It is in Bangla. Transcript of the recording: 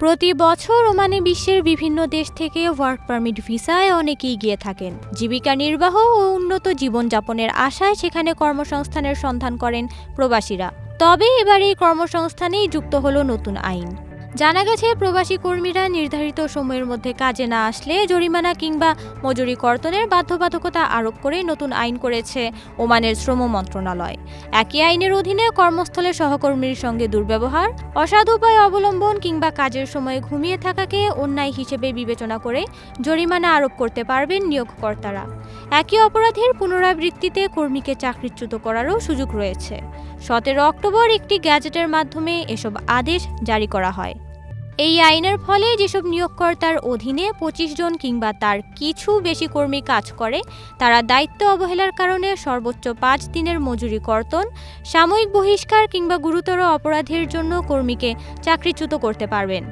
প্রতি বছর ওমানে বিশ্বের বিভিন্ন দেশ থেকে ওয়ার্ক পারমিট ভিসায় অনেকেই গিয়ে থাকেন। জীবিকা নির্বাহ ও উন্নত জীবনযাপনের আশায় সেখানে কর্মসংস্থানের সন্ধান করেন প্রবাসীরা। তবে এবার এই কর্মসংস্থানেই যুক্ত হলো নতুন আইন। জানা গেছে, প্রবাসী কর্মীরা নির্ধারিত সময়ের মধ্যে কাজে না আসলে জরিমানা কিংবা মজুরি কর্তনের বাধ্যবাধকতা আরোপ করে নতুন আইন করেছে ওমানের শ্রম মন্ত্রণালয়। একই আইনের অধীনে কর্মস্থলে সহকর্মীর সঙ্গে দুর্ব্যবহার, অসাধু উপায় অবলম্বন কিংবা কাজের সময় ঘুমিয়ে থাকাকে অন্যায় হিসেবে বিবেচনা করে জরিমানা আরোপ করতে পারবেন নিয়োগকর্তারা। একই অপরাধের পুনরাবৃত্তিতে কর্মীকে চাকরিচ্যুত করারও সুযোগ রয়েছে। 17 অক্টোবর একটি গ্যাজেটের মাধ্যমে এসব আদেশ জারি করা হয়। এই আইনের ফলে যেসব নিয়োগকর্তার অধীনে 25 জন কিংবা তার কিছু বেশি কর্মী কাজ করে, তারা দায়িত্ব অবহেলার কারণে সর্বোচ্চ 5 দিনের মজুরি কর্তন, সাময়িক বহিষ্কার কিংবা গুরুতর অপরাধের জন্য কর্মীকে চাকরিচ্যুত করতে পারবেন।